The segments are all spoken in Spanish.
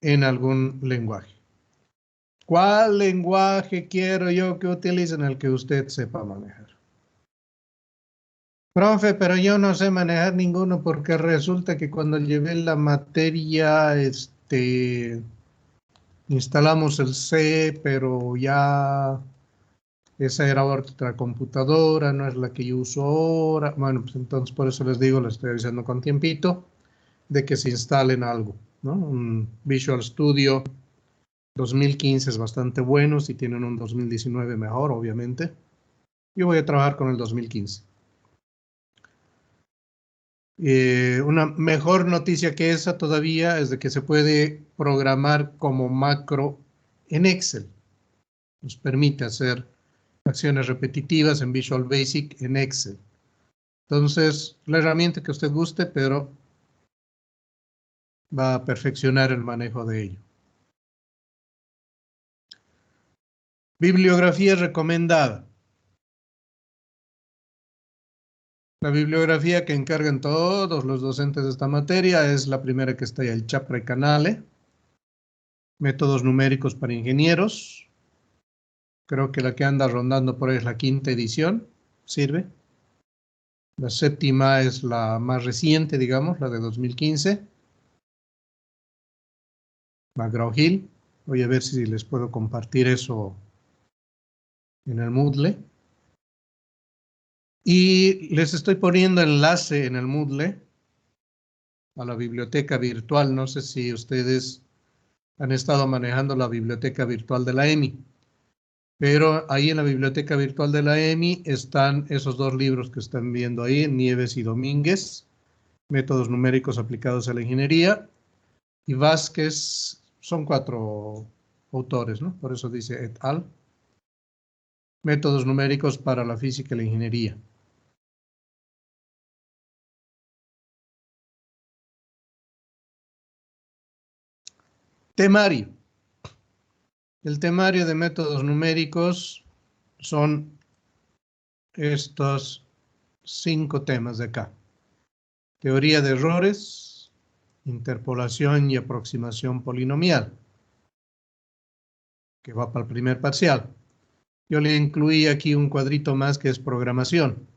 en algún lenguaje. ¿Cuál lenguaje quiero yo que utilicen? El que usted sepa manejar. Profe, pero yo no sé manejar ninguno porque resulta que cuando llevé la materia, instalamos el C, pero ya esa era otra computadora, no es la que yo uso ahora. Bueno, pues entonces por eso les digo, les estoy avisando con tiempito, de que se instalen algo, ¿no? Un Visual Studio 2015 es bastante bueno, si tienen un 2019 mejor, obviamente. Yo voy a trabajar con el 2015. Una mejor noticia que esa todavía es de que se puede programar como macro en Excel. Nos permite hacer acciones repetitivas en Visual Basic en Excel. Entonces, la herramienta que usted guste, pero va a perfeccionar el manejo de ello. Bibliografía recomendada. La bibliografía que encargan todos los docentes de esta materia es la primera que está ahí, el Chapra y Canale. Métodos numéricos para ingenieros. Creo que la que anda rondando por ahí es la 5ª edición. Sirve. La 7ª es la más reciente, digamos, la de 2015. McGraw-Hill. Voy a ver si les puedo compartir eso en el Moodle. Y les estoy poniendo enlace en el Moodle a la biblioteca virtual. No sé si ustedes han estado manejando la biblioteca virtual de la EMI. Pero ahí en la biblioteca virtual de la EMI están esos 2 libros que están viendo ahí, Nieves y Domínguez, Métodos numéricos aplicados a la ingeniería, y Vázquez, son 4 autores, ¿no? Por eso dice et al. Métodos numéricos para la física y la ingeniería. Temario. El temario de métodos numéricos son estos 5 temas de acá. Teoría de errores, interpolación y aproximación polinomial, que va para el primer parcial. Yo le incluí aquí un cuadrito más que es programación,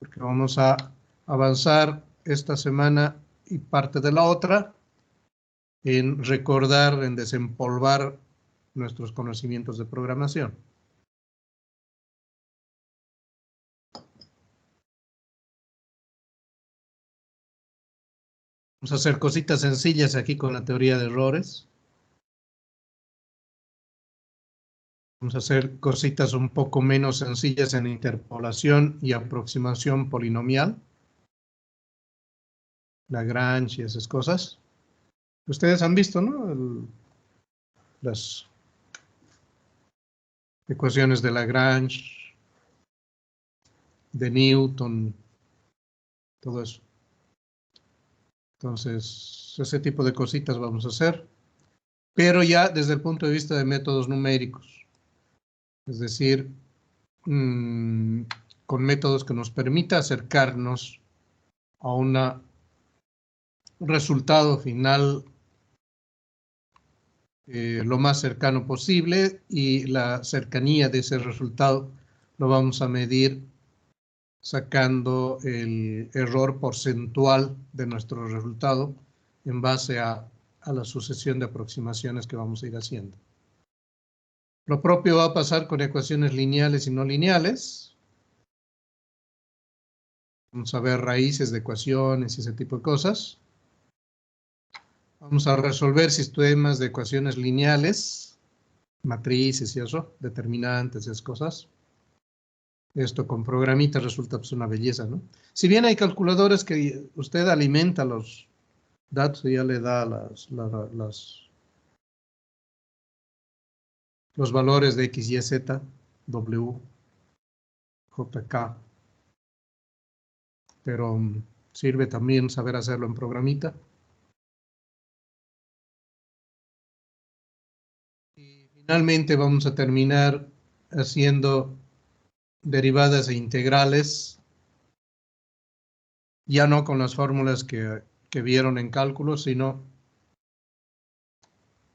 porque vamos a avanzar esta semana y parte de la otra en recordar, en desempolvar nuestros conocimientos de programación. Vamos a hacer cositas sencillas aquí con la teoría de errores. Vamos a hacer cositas un poco menos sencillas en interpolación y aproximación polinomial. Lagrange y esas cosas. Ustedes han visto, ¿no? Las ecuaciones de Lagrange, de Newton, todo eso. Entonces, ese tipo de cositas vamos a hacer, pero ya desde el punto de vista de métodos numéricos. Es decir, con métodos que nos permita acercarnos a un resultado final lo más cercano posible, y la cercanía de ese resultado lo vamos a medir sacando el error porcentual de nuestro resultado en base a la sucesión de aproximaciones que vamos a ir haciendo. Lo propio va a pasar con ecuaciones lineales y no lineales. Vamos a ver raíces de ecuaciones y ese tipo de cosas. Vamos a resolver sistemas de ecuaciones lineales, matrices y eso, determinantes y esas cosas. Esto con programitas resulta pues una belleza, ¿no? Si bien hay calculadoras que usted alimenta los datos y ya le da los valores de X, Y, Z, W, J, K. Pero sirve también saber hacerlo en programita. Y finalmente vamos a terminar haciendo derivadas e integrales, ya no con las fórmulas que vieron en cálculo, sino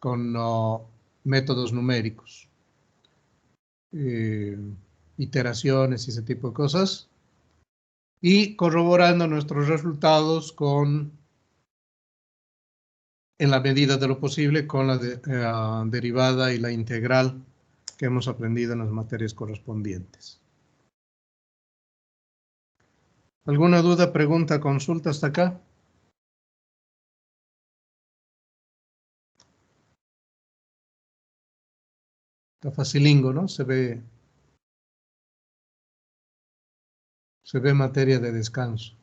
con métodos numéricos, iteraciones y ese tipo de cosas, y corroborando nuestros resultados con, en la medida de lo posible, con la derivada y la integral que hemos aprendido en las materias correspondientes. ¿Alguna duda, pregunta, consulta hasta acá? Está facilingo, ¿no? Se ve materia de descanso.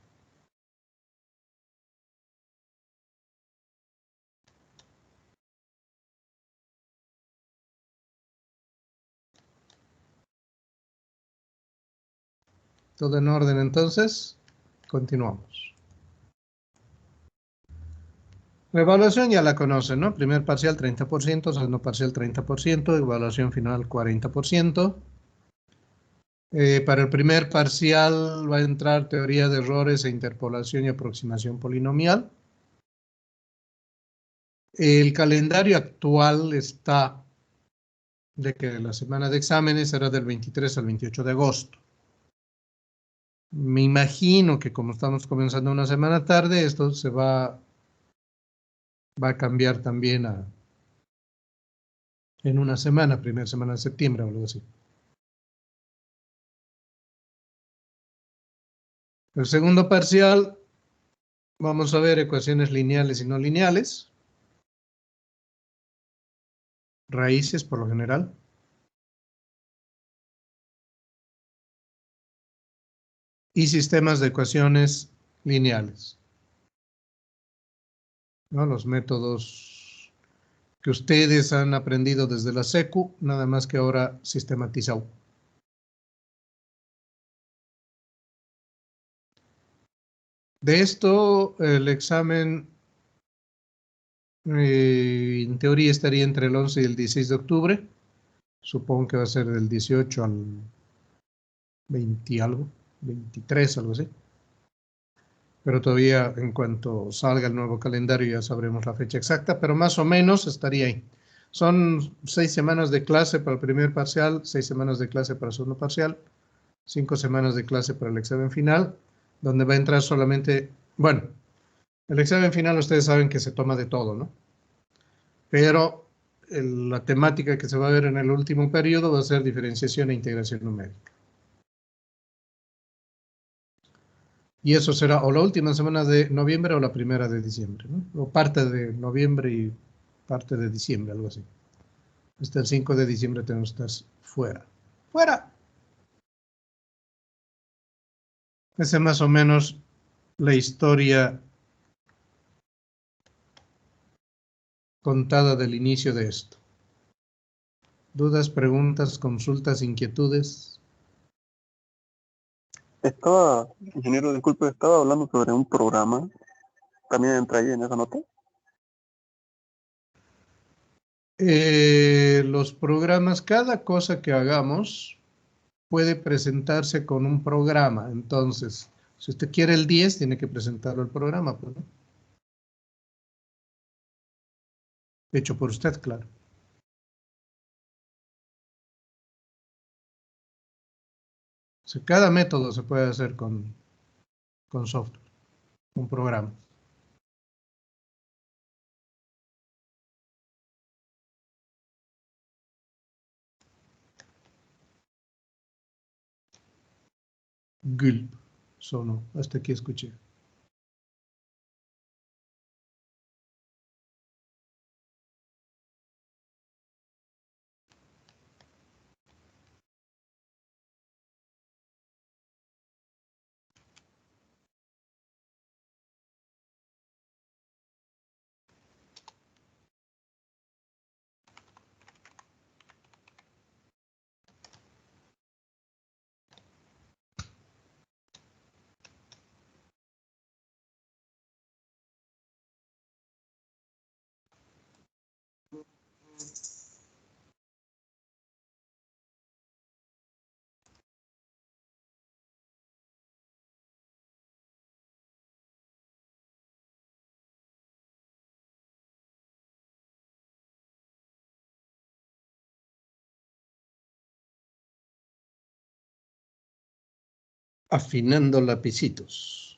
¿Todo en orden entonces? Continuamos. La evaluación ya la conocen, ¿no? Primer parcial 30%, segundo parcial 30%, evaluación final 40%. Para el primer parcial va a entrar teoría de errores e interpolación y aproximación polinomial. El calendario actual está de que la semana de exámenes será del 23 al 28 de agosto. Me imagino que como estamos comenzando una semana tarde, esto se va a cambiar también en una semana, primera semana de septiembre o algo así. El segundo parcial, vamos a ver ecuaciones lineales y no lineales, raíces por lo general, y sistemas de ecuaciones lineales, ¿no? Los métodos que ustedes han aprendido desde la secu, nada más que ahora sistematizado. De esto, el examen en teoría estaría entre el 11 y el 16 de octubre. Supongo que va a ser del 18 al 20 algo, 23, algo así. Pero todavía en cuanto salga el nuevo calendario ya sabremos la fecha exacta, pero más o menos estaría ahí. Son 6 semanas de clase para el primer parcial, 6 semanas de clase para el segundo parcial, 5 semanas de clase para el examen final, donde va a entrar solamente, bueno, el examen final ustedes saben que se toma de todo, ¿no? Pero la temática que se va a ver en el último periodo va a ser diferenciación e integración numérica. Y eso será o la última semana de noviembre o la primera de diciembre, ¿no? O parte de noviembre y parte de diciembre, algo así. Hasta el 5 de diciembre tenemos que estar fuera. ¡Fuera! Esa es más o menos la historia contada del inicio de esto. ¿Dudas, preguntas, consultas, inquietudes? Ingeniero, disculpe, estaba hablando sobre un programa. ¿También entra ahí en esa nota? Los programas, cada cosa que hagamos puede presentarse con un programa. Entonces, si usted quiere el 10, tiene que presentarlo el programa, pues, ¿no? Hecho por usted, claro. O sea, cada método se puede hacer con software, un programa. Gulp, sonó, hasta aquí escuché. afinando lapicitos.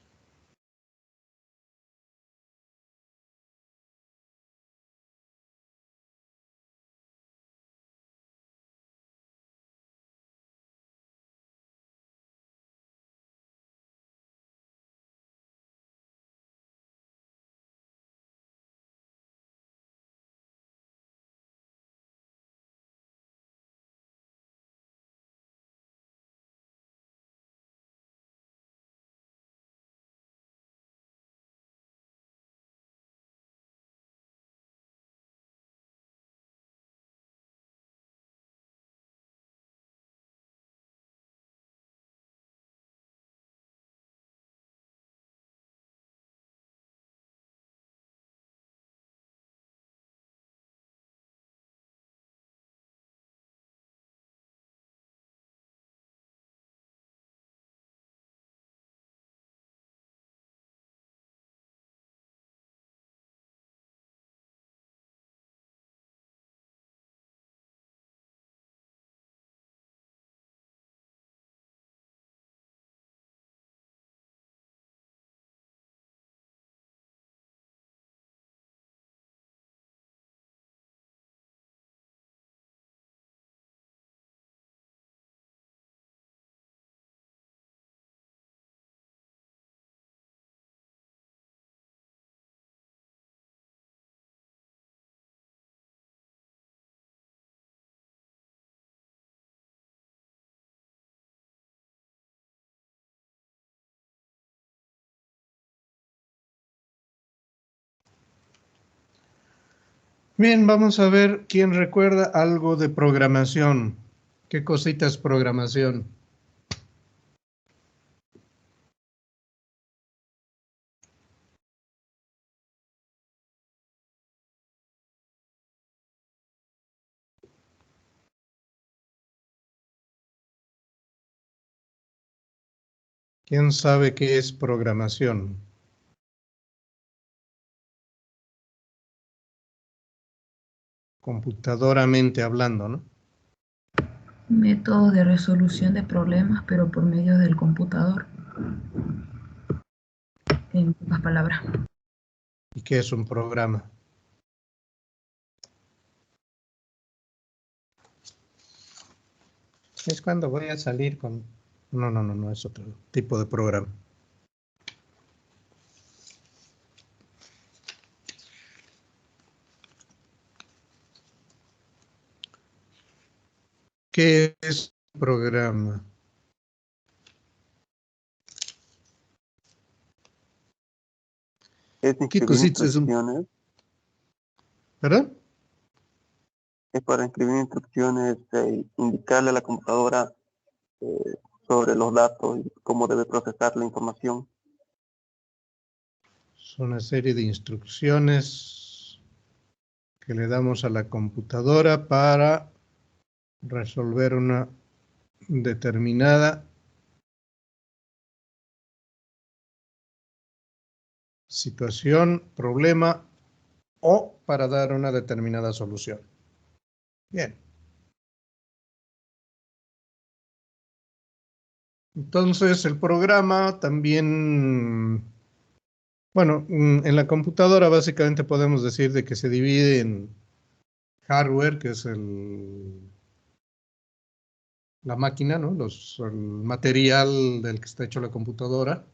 Bien, vamos a ver quién recuerda algo de programación. ¿Qué cosita es programación? ¿Quién sabe qué es programación? Computadoramente hablando, ¿no? Métodos de resolución de problemas, pero por medio del computador. En pocas palabras. ¿Y qué es un programa? Es cuando voy a salir con... No, es otro tipo de programa. ¿Qué es un programa? Es ¿Qué inscribir cosita es un... instrucciones, ¿Verdad? es para inscribir instrucciones e indicarle a la computadora sobre los datos y cómo debe procesar la información. Es una serie de instrucciones que le damos a la computadora para resolver una determinada situación, problema o para dar una determinada solución. Bien. Entonces el programa también, bueno, en la computadora básicamente podemos decir de que se divide en hardware, que es la máquina, ¿no? El material del que está hecho la computadora,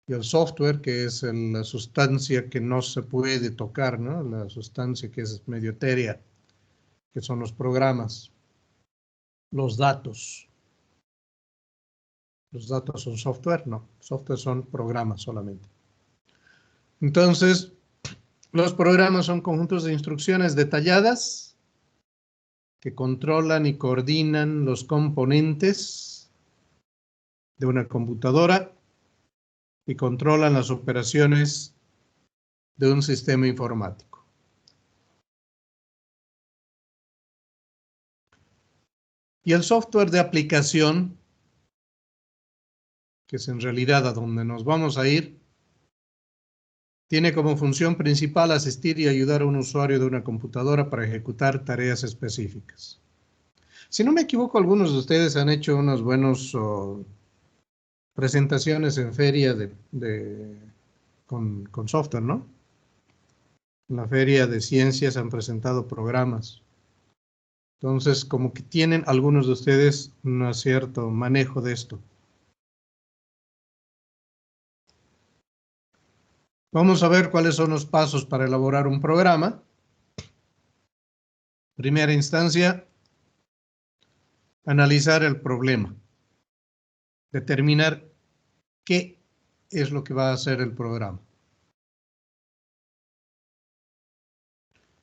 y el software, que es la sustancia que no se puede tocar, ¿no? La sustancia que es medio etérea, que son los programas, los datos. ¿Los datos son software? No, software son programas solamente. Entonces, los programas son conjuntos de instrucciones detalladas que controlan y coordinan los componentes de una computadora y controlan las operaciones de un sistema informático. Y el software de aplicación, que es en realidad a donde nos vamos a ir, tiene como función principal asistir y ayudar a un usuario de una computadora para ejecutar tareas específicas. Si no me equivoco, algunos de ustedes han hecho unos buenos presentaciones en feria con software, ¿no? En la feria de ciencias han presentado programas. Entonces, como que tienen algunos de ustedes un cierto manejo de esto. Vamos a ver cuáles son los pasos para elaborar un programa. Primera instancia, analizar el problema. Determinar qué es lo que va a hacer el programa.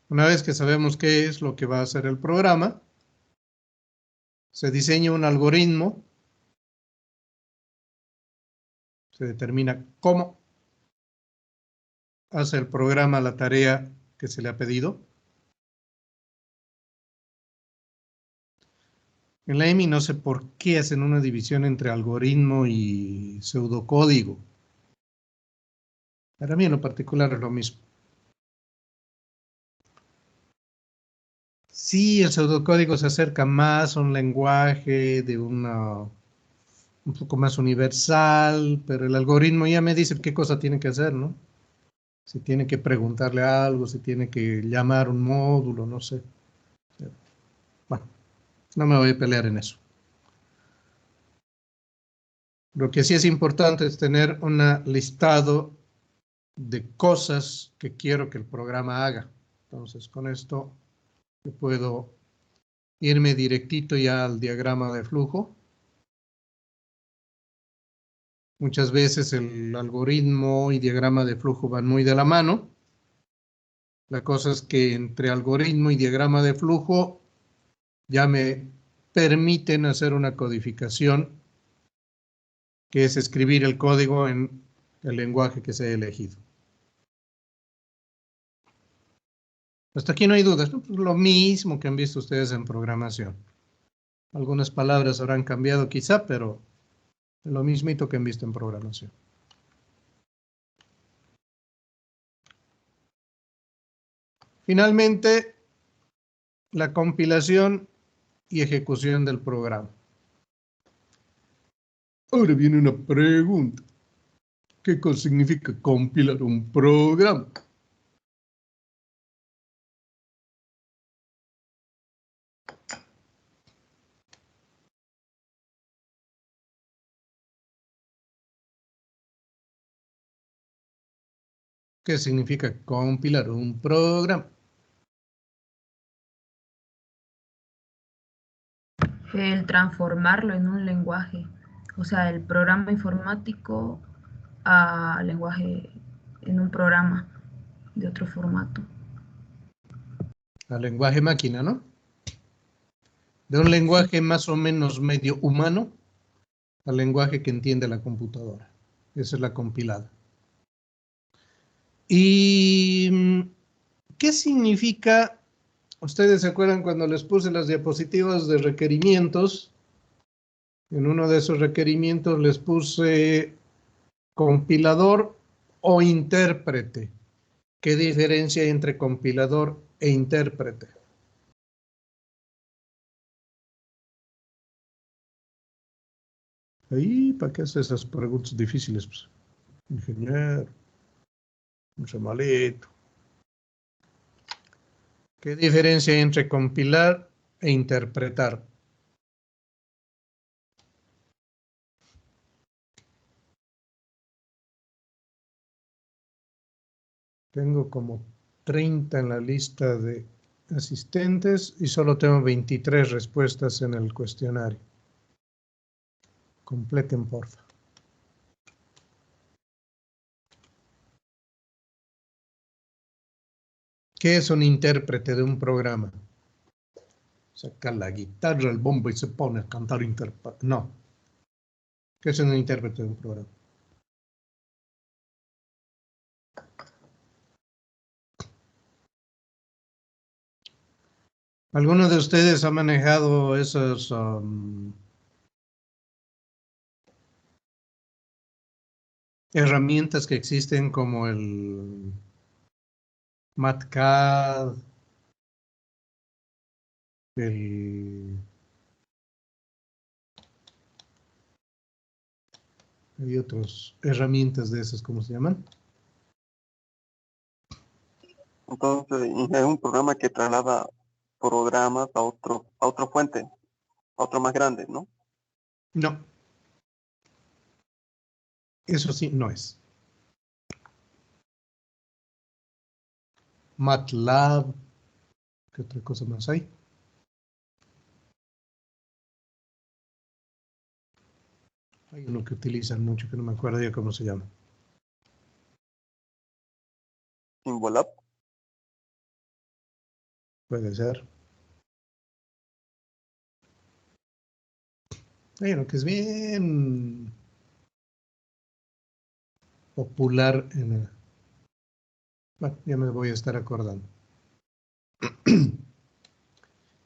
Una vez que sabemos qué es lo que va a hacer el programa, se diseña un algoritmo, se determina cómo hace el programa la tarea que se le ha pedido. En la EMI no sé por qué hacen una división entre algoritmo y pseudocódigo. Para mí en lo particular es lo mismo. Sí, el pseudocódigo se acerca más a un lenguaje de un poco más universal, pero el algoritmo ya me dice qué cosa tiene que hacer, ¿no? Si tiene que preguntarle algo, si tiene que llamar un módulo, no sé. Bueno, no me voy a pelear en eso. Lo que sí es importante es tener un listado de cosas que quiero que el programa haga. Entonces, con esto yo puedo irme directito ya al diagrama de flujo. Muchas veces el algoritmo y diagrama de flujo van muy de la mano. La cosa es que entre algoritmo y diagrama de flujo ya me permiten hacer una codificación, que es escribir el código en el lenguaje que se ha elegido. Hasta aquí no hay dudas, ¿no? Pues lo mismo que han visto ustedes en programación. Algunas palabras habrán cambiado quizá, pero lo mismito que han visto en programación. Finalmente, la compilación y ejecución del programa. Ahora viene una pregunta. ¿Qué cosa significa compilar un programa? ¿Qué significa compilar un programa? El transformarlo en un lenguaje, o sea, el programa informático a lenguaje en un programa de otro formato. Al lenguaje máquina, ¿no? De un lenguaje más o menos medio humano al lenguaje que entiende la computadora. Esa es la compilada. ¿Y qué significa? Ustedes se acuerdan cuando les puse las diapositivas de requerimientos. En uno de esos requerimientos les puse compilador o intérprete. ¿Qué diferencia hay entre compilador e intérprete? Ahí, ¿para qué hace esas preguntas difíciles? Pues, ingeniero, un malito. ¿Qué diferencia hay entre compilar e interpretar? Tengo como 30 en la lista de asistentes y solo tengo 23 respuestas en el cuestionario. Completen, porfa. ¿Qué es un intérprete de un programa? Saca la guitarra, el bombo y se pone a cantar intérprete. No. ¿Qué es un intérprete de un programa? ¿Alguno de ustedes ha manejado esas herramientas que existen como el MATCAD, el Hay otras herramientas de esas, ¿cómo se llaman? Entonces, es un programa que traslada programas a otro fuente, a otro más grande, ¿no? No, eso sí no es. MATLAB, ¿qué otra cosa más hay? Hay uno que utilizan mucho que no me acuerdo ya cómo se llama. Symbolab. Puede ser. Hay uno que es bien popular en el... Bueno, ya me voy a estar acordando.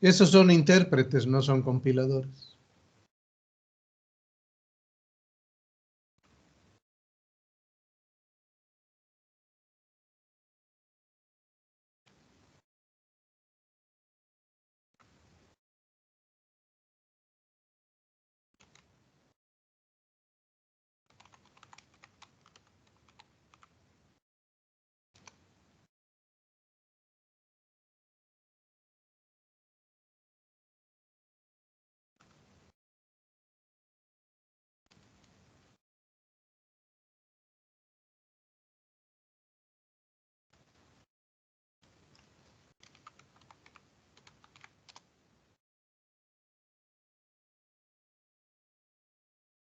Esos son intérpretes, no son compiladores.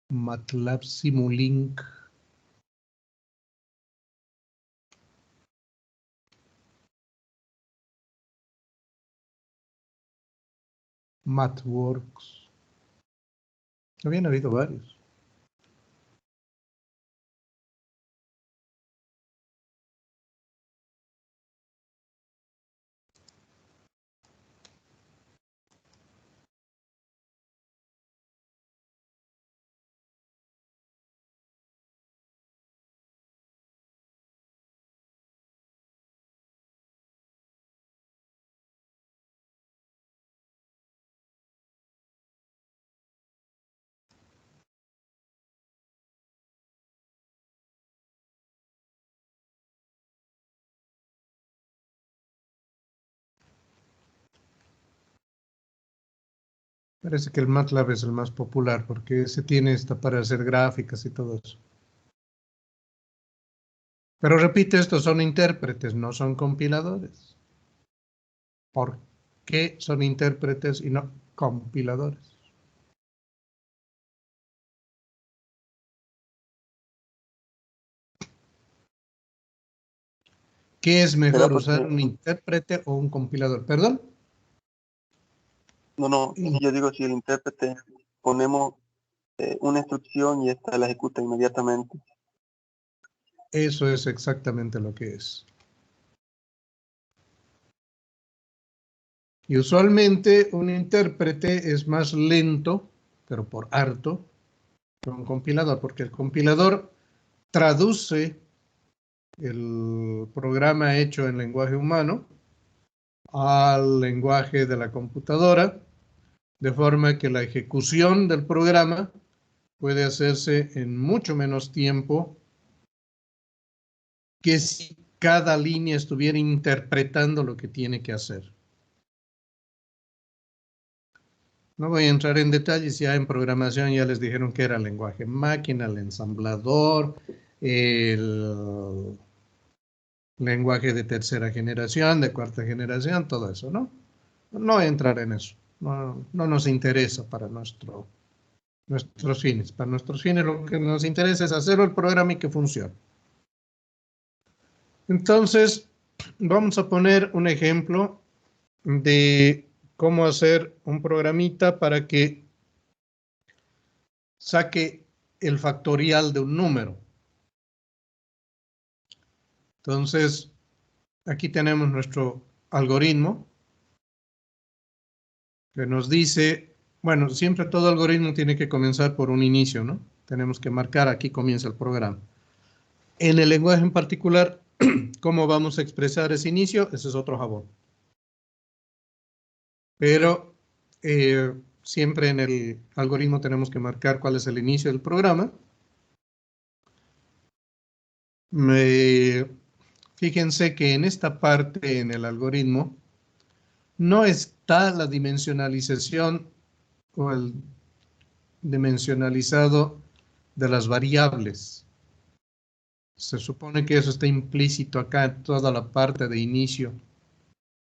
MATLAB Simulink. MathWorks. Habían habido varios. Parece que el MATLAB es el más popular porque ese tiene esta para hacer gráficas y todo eso. Pero repite, estos son intérpretes, no son compiladores. ¿Por qué son intérpretes y no compiladores? ¿Qué es ¿Será mejor, usar porque, un intérprete o un compilador? ¿Perdón? no, yo digo si el intérprete ponemos una instrucción y esta la ejecuta inmediatamente? Eso es exactamente lo que es. Y usualmente un intérprete es más lento, pero por harto, que un compilador, porque el compilador traduce el programa hecho en lenguaje humano al lenguaje de la computadora, de forma que la ejecución del programa puede hacerse en mucho menos tiempo que si cada línea estuviera interpretando lo que tiene que hacer. No voy a entrar en detalles, ya en programación ya les dijeron que era el lenguaje máquina, el ensamblador, el lenguaje de tercera generación, de cuarta generación, todo eso, ¿no? No voy a entrar en eso, no nos interesa para nuestros fines. Para nuestros fines lo que nos interesa es hacer el programa y que funcione. Entonces, vamos a poner un ejemplo de cómo hacer un programita para que saque el factorial de un número. Entonces, aquí tenemos nuestro algoritmo que nos dice, bueno, siempre todo algoritmo tiene que comenzar por un inicio, ¿no? Tenemos que marcar aquí comienza el programa. En el lenguaje en particular, ¿cómo vamos a expresar ese inicio? Ese es otro jabón. Pero siempre en el algoritmo tenemos que marcar cuál es el inicio del programa Fíjense que en esta parte, en el algoritmo, no está la dimensionalización o el dimensionalizado de las variables. Se supone que eso está implícito acá en toda la parte de inicio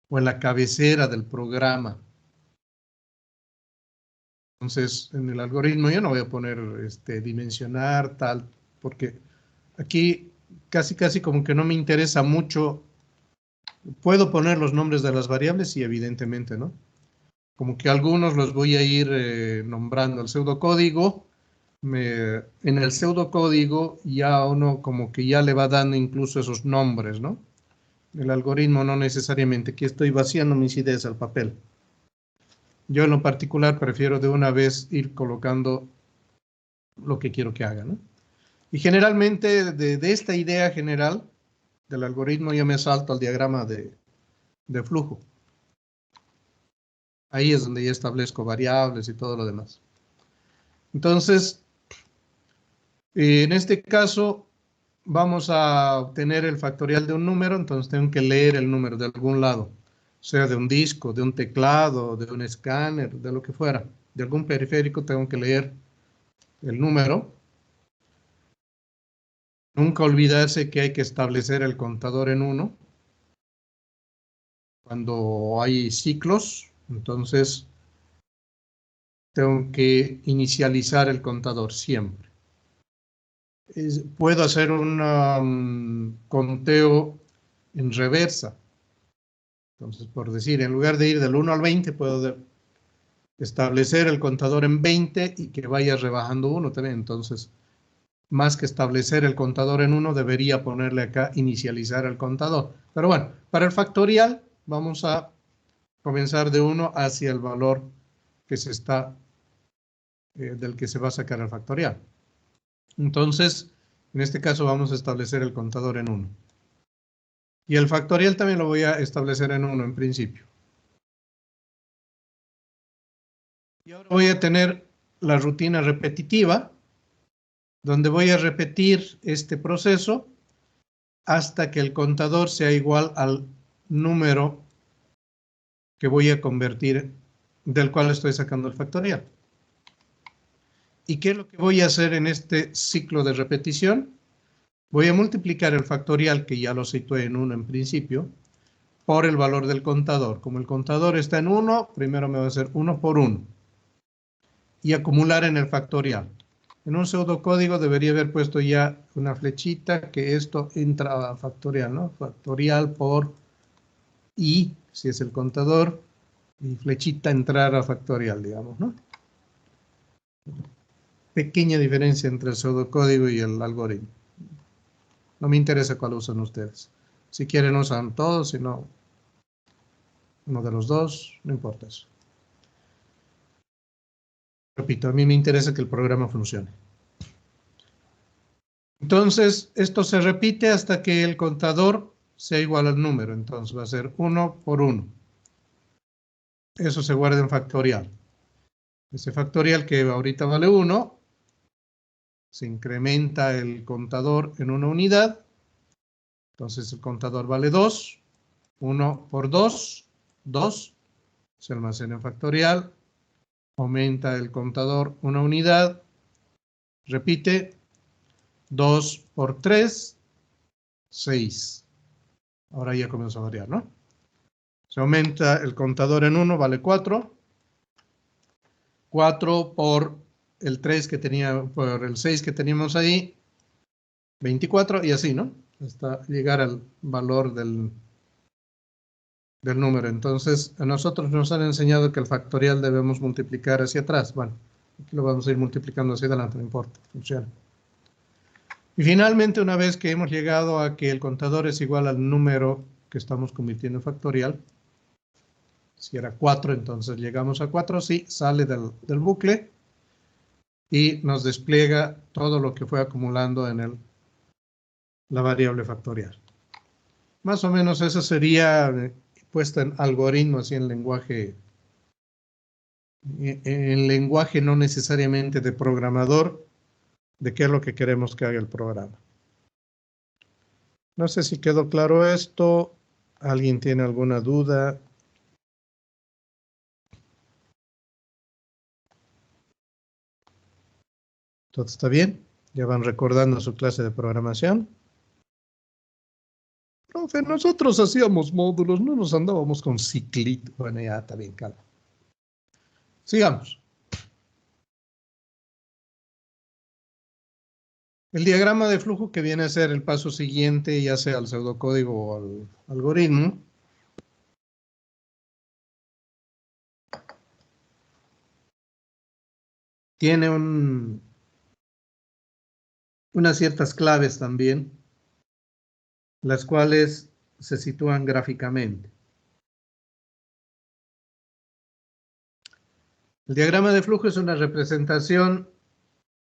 o en la cabecera del programa. Entonces, en el algoritmo yo no voy a poner dimensionar tal, porque aquí casi como que no me interesa mucho. Puedo poner los nombres de las variables, sí, evidentemente, ¿no? Como que algunos los voy a ir nombrando. El pseudocódigo, en el pseudocódigo ya uno como que ya le va dando incluso esos nombres, ¿no? El algoritmo no necesariamente. Aquí estoy vaciando mis ideas al papel. Yo en lo particular prefiero de una vez ir colocando lo que quiero que haga, ¿no? Y generalmente de esta idea general del algoritmo yo me salto al diagrama de flujo. Ahí es donde ya establezco variables y todo lo demás. Entonces, en este caso vamos a obtener el factorial de un número, entonces tengo que leer el número de algún lado, sea de un disco, de un teclado, de un escáner, de lo que fuera, de algún periférico tengo que leer el número. Nunca olvidarse que hay que establecer el contador en 1. Cuando hay ciclos, entonces tengo que inicializar el contador siempre. Puedo hacer un conteo en reversa. Entonces, por decir, en lugar de ir del 1 al 20, puedo establecer el contador en 20 y que vaya rebajando 1 también. Entonces, más que establecer el contador en 1, debería ponerle acá inicializar el contador. Pero bueno, para el factorial vamos a comenzar de 1 hacia el valor que se está, del que se va a sacar el factorial. Entonces, en este caso vamos a establecer el contador en 1. Y el factorial también lo voy a establecer en 1 en principio. Y ahora voy a tener la rutina repetitiva, donde voy a repetir este proceso hasta que el contador sea igual al número que voy a convertir, del cual estoy sacando el factorial. ¿Y qué es lo que voy a hacer en este ciclo de repetición? Voy a multiplicar el factorial, que ya lo situé en 1 en principio, por el valor del contador. Como el contador está en 1, primero me va a hacer 1 por 1. Y acumular en el factorial. En un pseudocódigo debería haber puesto ya una flechita que esto entra a factorial, ¿no? Factorial por i, si es el contador, y flechita entrar a factorial, digamos, ¿no? Pequeña diferencia entre el pseudocódigo y el algoritmo. No me interesa cuál usan ustedes. Si quieren usan todos, si no, uno de los dos, no importa eso. Repito, a mí me interesa que el programa funcione. Entonces, esto se repite hasta que el contador sea igual al número. Entonces va a ser 1 por 1. Eso se guarda en factorial. Ese factorial que ahorita vale 1, se incrementa el contador en una unidad. Entonces el contador vale 2. 1 por 2, 2. Se almacena en factorial. Aumenta el contador una unidad. Repite. 2 por 3, 6. Ahora ya comienza a variar, ¿no? Se aumenta el contador en 1, vale 4. 4 por el 3 que tenía, por el 6 que teníamos ahí, 24 y así, ¿no? Hasta llegar al valor del número. Entonces, a nosotros nos han enseñado que el factorial debemos multiplicar hacia atrás. Bueno, aquí lo vamos a ir multiplicando hacia adelante, no importa, funciona. Y finalmente, una vez que hemos llegado a que el contador es igual al número que estamos convirtiendo en factorial, si era 4, entonces llegamos a 4, sí, sale del bucle y nos despliega todo lo que fue acumulando en la variable factorial. Más o menos eso sería puesta en algoritmo, así en lenguaje no necesariamente de programador, de qué es lo que queremos que haga el programa. No sé si quedó claro esto. ¿Alguien tiene alguna duda? ¿Todo está bien? ¿Ya van recordando su clase de programación? Profe, nosotros hacíamos módulos, no nos andábamos con ciclito. Bueno, ya está bien, calma. Sigamos. El diagrama de flujo, que viene a ser el paso siguiente, ya sea al pseudocódigo o al algoritmo, tiene unas ciertas claves también, las cuales se sitúan gráficamente. El diagrama de flujo es una representación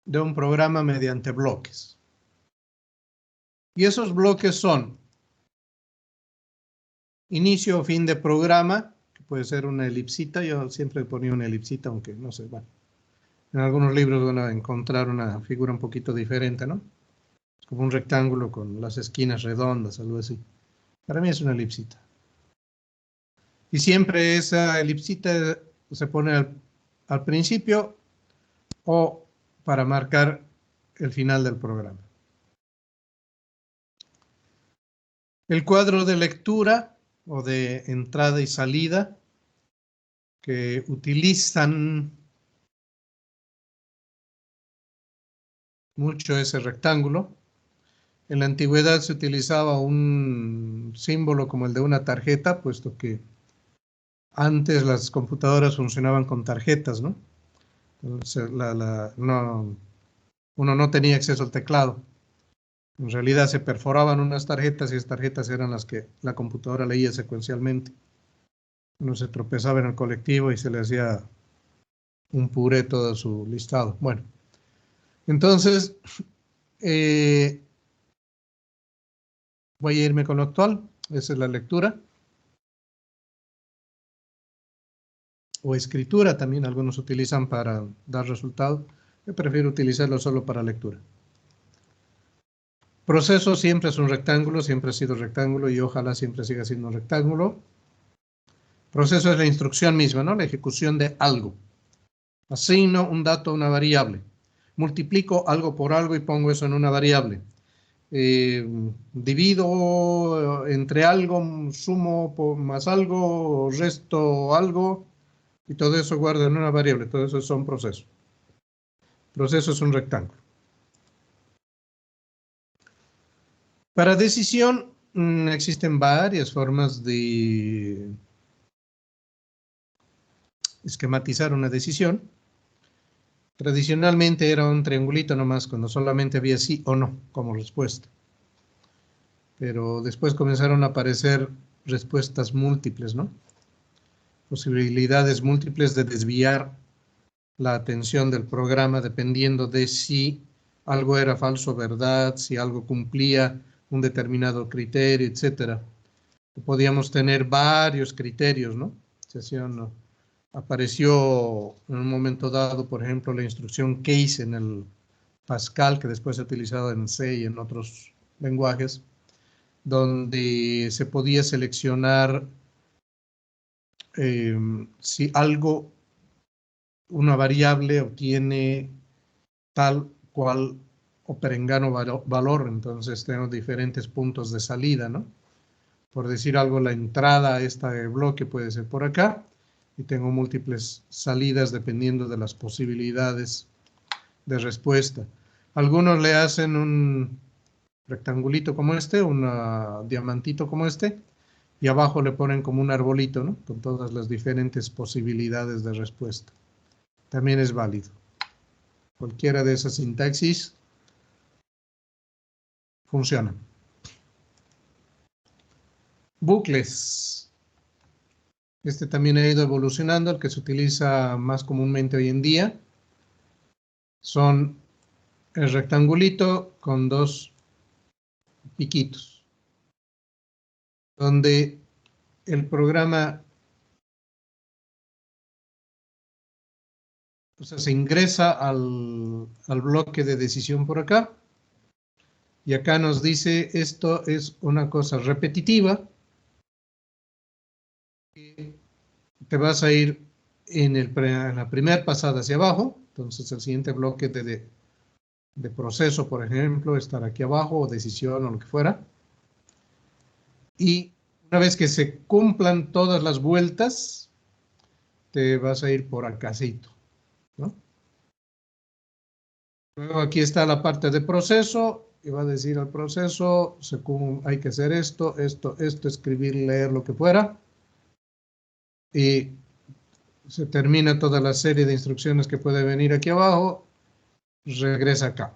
de un programa mediante bloques. Y esos bloques son inicio o fin de programa, que puede ser una elipsita. Yo siempre ponía una elipsita, aunque no sé, bueno. En algunos libros van a encontrar una figura un poquito diferente, ¿no? Es como un rectángulo con las esquinas redondas, algo así. Para mí es una elipsita. Y siempre esa elipsita se pone al principio o para marcar el final del programa. El cuadro de lectura o de entrada y salida que utilizan mucho ese rectángulo. En la antigüedad se utilizaba un símbolo como el de una tarjeta, puesto que antes las computadoras funcionaban con tarjetas, ¿no? Entonces, uno no tenía acceso al teclado. En realidad se perforaban unas tarjetas y esas tarjetas eran las que la computadora leía secuencialmente. Uno se tropezaba en el colectivo y se le hacía un puré todo su listado. Bueno, entonces voy a irme con lo actual. Esa es la lectura. O escritura también, algunos utilizan para dar resultado. Yo prefiero utilizarlo solo para lectura. Proceso siempre es un rectángulo, siempre ha sido rectángulo y ojalá siempre siga siendo un rectángulo. Proceso es la instrucción misma, ¿no? La ejecución de algo. Asigno un dato a una variable. Multiplico algo por algo y pongo eso en una variable. Divido entre algo, sumo más algo, resto algo, y todo eso guardo en una variable. Todo eso son procesos. Proceso es un rectángulo. Para decisión existen varias formas de esquematizar una decisión. Tradicionalmente era un triangulito nomás, cuando solamente había sí o no como respuesta. Pero después comenzaron a aparecer respuestas múltiples, ¿no? Posibilidades múltiples de desviar la atención del programa dependiendo de si algo era falso o verdad, si algo cumplía un determinado criterio, etcétera. Podíamos tener varios criterios, ¿no? Apareció en un momento dado, por ejemplo, la instrucción case en el Pascal, que después se ha utilizado en C y en otros lenguajes, donde se podía seleccionar si algo, una variable obtiene tal cual o perengano valor, entonces tenemos diferentes puntos de salida, ¿no? Por decir algo, la entrada a este bloque puede ser por acá y tengo múltiples salidas dependiendo de las posibilidades de respuesta. Algunos le hacen un rectangulito como este, un diamantito como este, y abajo le ponen como un arbolito, ¿no? Con todas las diferentes posibilidades de respuesta. También es válido. Cualquiera de esas sintaxis funciona. Bucles. Este también ha ido evolucionando. El que se utiliza más comúnmente hoy en día son el rectangulito con dos piquitos, donde el programa, o sea, se ingresa al bloque de decisión por acá Y acá nos dice, esto es una cosa repetitiva. Te vas a ir en la primera pasada hacia abajo. Entonces el siguiente bloque de proceso, por ejemplo, estar aquí abajo, o decisión, o lo que fuera. Y una vez que se cumplan todas las vueltas, te vas a ir por acácito, ¿no? Luego aquí está la parte de proceso, y va a decir al proceso, hay que hacer esto, escribir, leer, lo que fuera. Y se termina toda la serie de instrucciones que puede venir aquí abajo, regresa acá.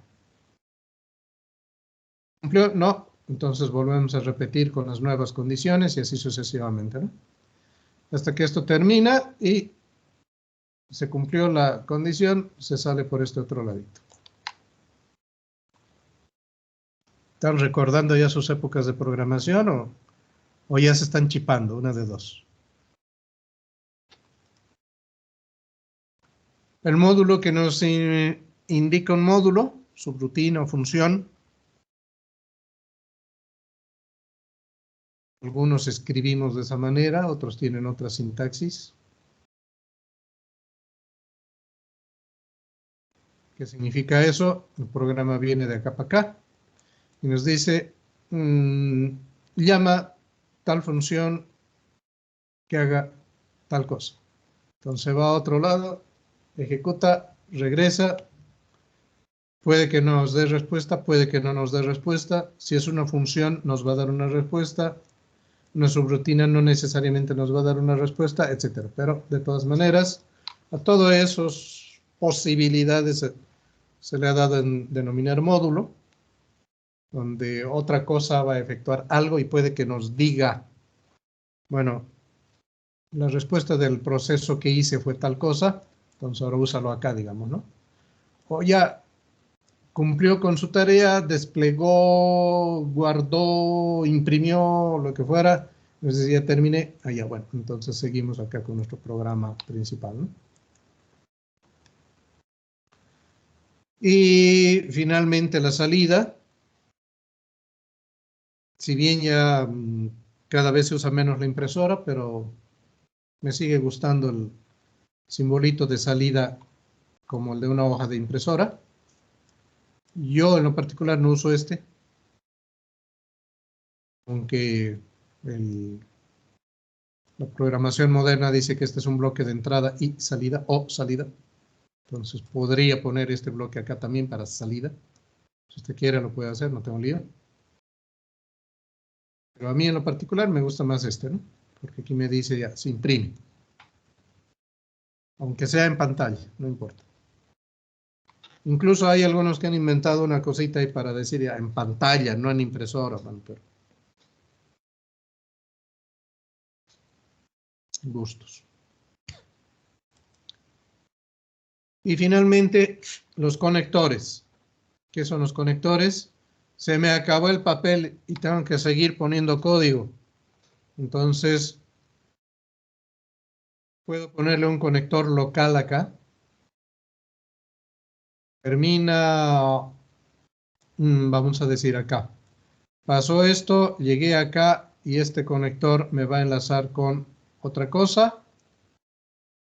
¿Cumplió? No. Entonces volvemos a repetir con las nuevas condiciones y así sucesivamente, ¿no? Hasta que esto termina y se cumplió la condición, se sale por este otro ladito. ¿Están recordando ya sus épocas de programación o ya se están chipando? Una de dos. El módulo que nos indica un módulo, subrutina o función. Algunos escribimos de esa manera, otros tienen otra sintaxis. ¿Qué significa eso? El programa viene de acá para acá y nos dice, llama tal función que haga tal cosa. Entonces va a otro lado, ejecuta, regresa, puede que nos dé respuesta, puede que no nos dé respuesta. Si es una función, nos va a dar una respuesta. Una subrutina no necesariamente nos va a dar una respuesta, etc. Pero de todas maneras, a todas esas posibilidades se le ha dado en denominar módulo, donde otra cosa va a efectuar algo y puede que nos diga, bueno, la respuesta del proceso que hice fue tal cosa, entonces ahora úsalo acá, digamos, ¿no? O ya cumplió con su tarea, desplegó, guardó, imprimió, lo que fuera, entonces ya terminé, ya bueno, entonces seguimos acá con nuestro programa principal, ¿no? Y finalmente la salida, si bien ya cada vez se usa menos la impresora, pero me sigue gustando el simbolito de salida como el de una hoja de impresora. Yo en lo particular no uso este, aunque la programación moderna dice que este es un bloque de entrada y salida o salida. Entonces podría poner este bloque acá también para salida. Si usted quiere lo puede hacer, no tengo lío. Pero a mí en lo particular me gusta más este, ¿no? Porque aquí me dice ya, se imprime. Aunque sea en pantalla, no importa. Incluso hay algunos que han inventado una cosita ahí para decir ya en pantalla, no en impresora, man, pero gustos. Y finalmente, los conectores. ¿Qué son los conectores? Se me acabó el papel y tengo que seguir poniendo código. Entonces, puedo ponerle un conector local acá. Termina, vamos a decir acá. Pasó esto, llegué acá y este conector me va a enlazar con otra cosa.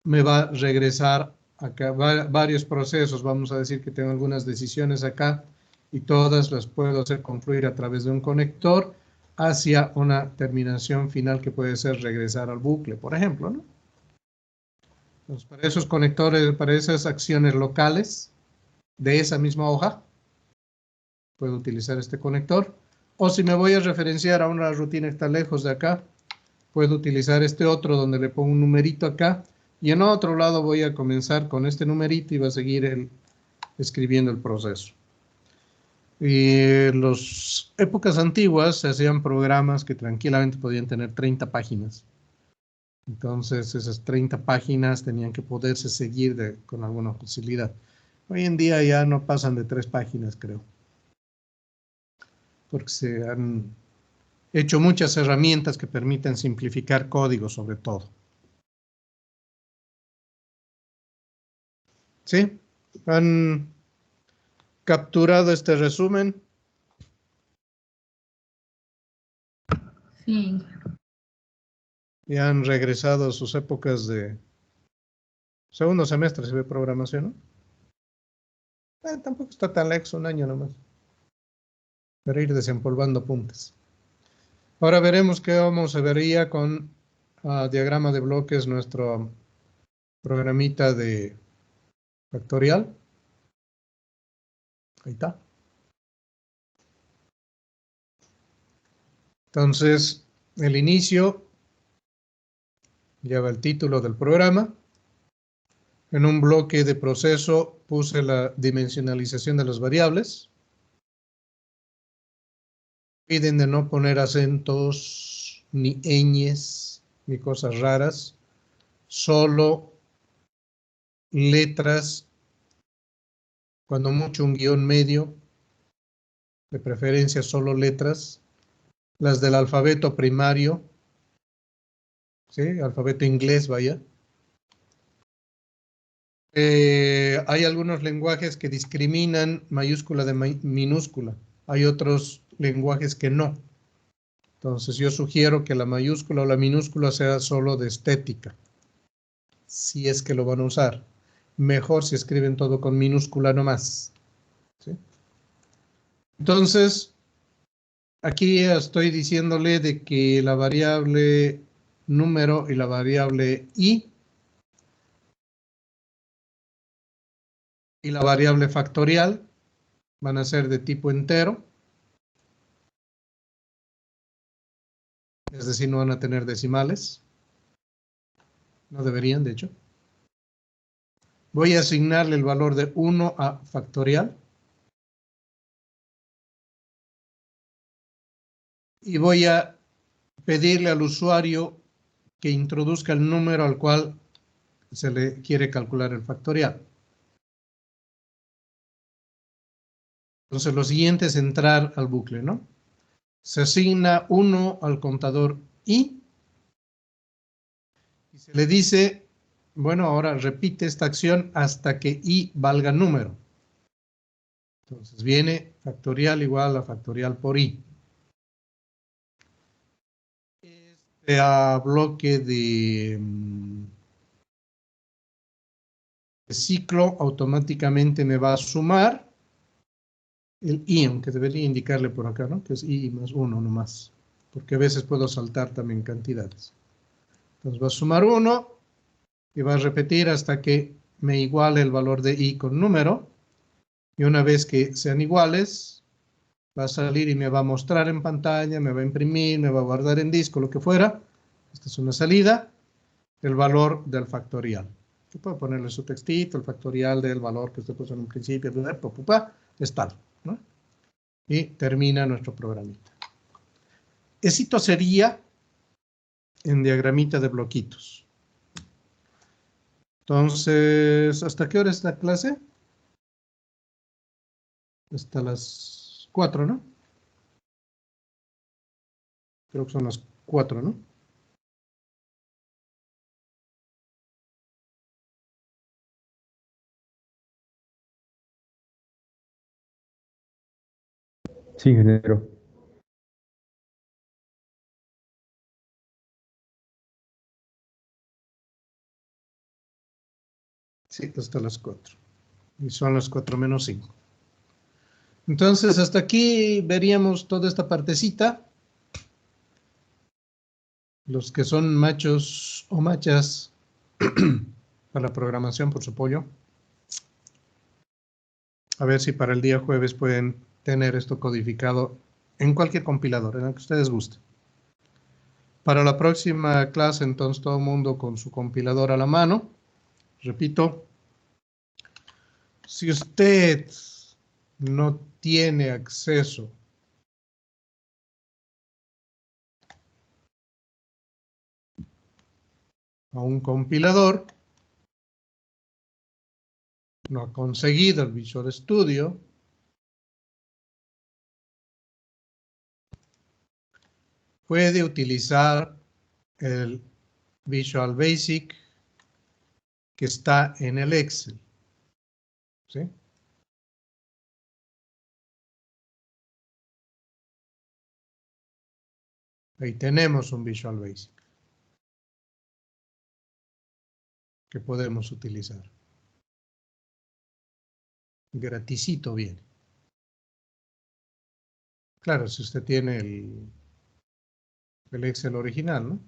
Me va a regresar acá varios procesos. Vamos a decir que tengo algunas decisiones acá y todas las puedo hacer confluir a través de un conector hacia una terminación final que puede ser regresar al bucle, por ejemplo, ¿no? Entonces, para esos conectores, para esas acciones locales de esa misma hoja, puedo utilizar este conector. O si me voy a referenciar a una rutina que está lejos de acá, puedo utilizar este otro donde le pongo un numerito acá. Y en otro lado voy a comenzar con este numerito y va a seguir escribiendo el proceso. Y en las épocas antiguas se hacían programas que tranquilamente podían tener 30 páginas. Entonces esas 30 páginas tenían que poderse seguir con alguna facilidad. Hoy en día ya no pasan de 3 páginas, creo. Porque se han hecho muchas herramientas que permiten simplificar código sobre todo. ¿Sí? ¿Han capturado este resumen? Sí, Ya han regresado a sus épocas de segundo semestre, se ve programación, ¿no? Tampoco está tan lejos, un año nomás, para ir desempolvando puntas. Ahora veremos cómo se vería con diagrama de bloques nuestro programita de factorial. Ahí está. Entonces, el inicio lleva el título del programa. En un bloque de proceso puse la dimensionalización de las variables. Piden de no poner acentos, ni ñes, ni cosas raras. Solo letras, cuando mucho un guión medio, de preferencia solo letras. Las del alfabeto primario, ¿sí? Alfabeto inglés, vaya. Hay algunos lenguajes que discriminan mayúscula de minúscula. Hay otros lenguajes que no. Entonces yo sugiero que la mayúscula o la minúscula sea solo de estética, si es que lo van a usar. Mejor si escriben todo con minúscula nomás, ¿sí? Entonces, aquí estoy diciéndole de que la variable número y la variable y la variable factorial van a ser de tipo entero. Es decir, no van a tener decimales. No deberían, de hecho. Voy a asignarle el valor de 1 a factorial. Y voy a pedirle al usuario que introduzca el número al cual se le quiere calcular el factorial. Entonces, lo siguiente es entrar al bucle, ¿no? Se asigna 1 al contador i. Y se le dice, bueno, ahora repite esta acción hasta que i valga número. Entonces viene factorial igual a factorial por i. Este bloque de ciclo automáticamente me va a sumar el i, aunque debería indicarle por acá, ¿no? Que es i más 1 nomás. Porque a veces puedo saltar también cantidades. Entonces va a sumar 1 y va a repetir hasta que me iguale el valor de i con número. Y una vez que sean iguales, va a salir y me va a mostrar en pantalla, me va a imprimir, me va a guardar en disco, lo que fuera. Esta es una salida, el valor del factorial. Yo puedo ponerle su textito, el factorial del valor que usted puso en un principio, es tal, ¿no? Y termina nuestro programita. Éxito sería en diagramita de bloquitos. Entonces, ¿hasta qué hora es la clase? Hasta las 4, ¿no? Creo que son las 4, ¿no? Sí, ingeniero. Sí, hasta las 4. Y son las 4 menos 5. Entonces, hasta aquí veríamos toda esta partecita. Los que son machos o machas para la programación, por su apoyo. A ver si para el día jueves pueden tener esto codificado en cualquier compilador, en el que ustedes gusten. Para la próxima clase, entonces, todo el mundo con su compilador a la mano. Repito, si usted no tiene acceso a un compilador, no ha conseguido el Visual Studio, puede utilizar el Visual Basic que está en el Excel, ¿sí? Ahí tenemos un Visual Basic que podemos utilizar. Gratisito viene. Claro, si usted tiene el Excel original, ¿no?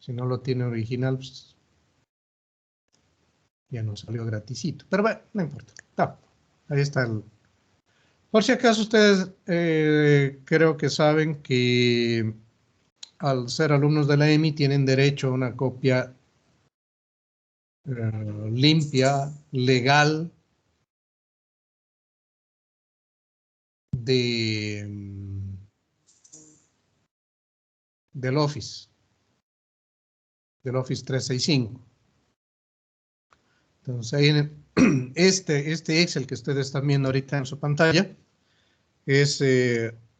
Si no lo tiene original, pues ya no salió gratisito. Pero bueno, no importa. Está. Ahí está el... Por si acaso ustedes creo que saben que al ser alumnos de la EMI tienen derecho a una copia limpia, legal, del Office 365. Entonces ahí en este Excel que ustedes están viendo ahorita en su pantalla es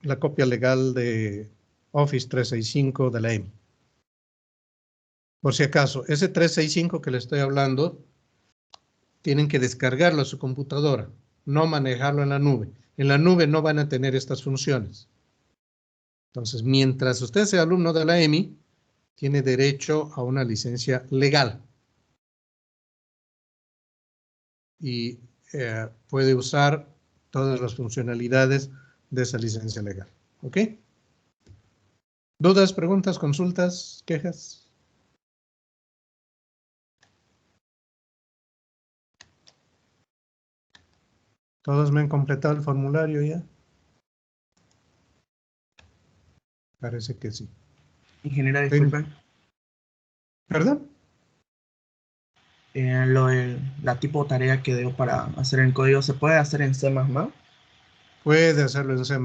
la copia legal de Office 365 de la EMI. Por si acaso, ese 365 que le estoy hablando, tienen que descargarlo a su computadora, no manejarlo en la nube. En la nube no van a tener estas funciones. Entonces, mientras usted sea alumno de la EMI, tiene derecho a una licencia legal. Y puede usar todas las funcionalidades de esa licencia legal. ¿Ok? ¿Dudas, preguntas, consultas, quejas? ¿Todos me han completado el formulario ya? Parece que sí. Ingeniera, disculpe. ¿Perdón? La tipo de tarea que dio para hacer el código, ¿se puede hacer en C++? Puede hacerlo en C++.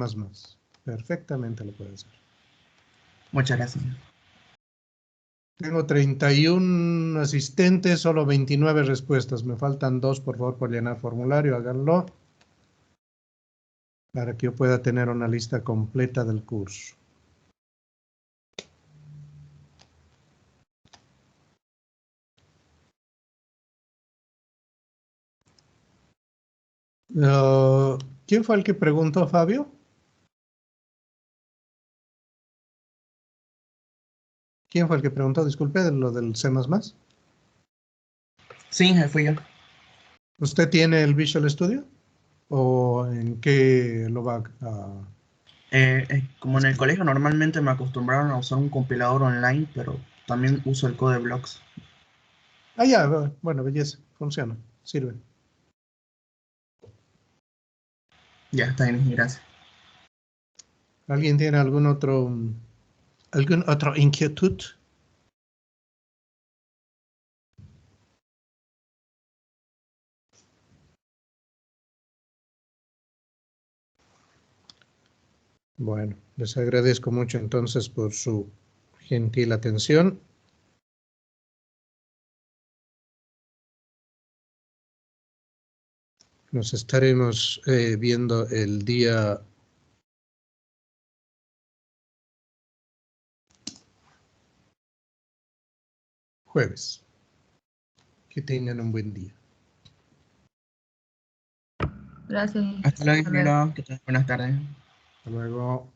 Perfectamente lo puede hacer. Muchas gracias. Tengo 31 asistentes, solo 29 respuestas. Me faltan 2, por favor, por llenar formulario. Háganlo para que yo pueda tener una lista completa del curso. ¿Quién fue el que preguntó, Fabio? ¿Quién fue el que preguntó? Disculpe, de lo del C++. Sí, fui yo. ¿Usted tiene el Visual Studio? ¿O en qué lo va a...? Como en el colegio normalmente me acostumbraron a usar un compilador online, pero también uso el CodeBlocks. Ah, ya, bueno, belleza, funciona, sirve. Ya está bien, gracias. ¿Alguien tiene algún otro inquietud? Bueno, les agradezco mucho entonces por su gentil atención. Nos estaremos viendo el día jueves. Que tengan un buen día. Gracias. Hasta luego, ingeniero. Que tengan buenas tardes. Hasta luego.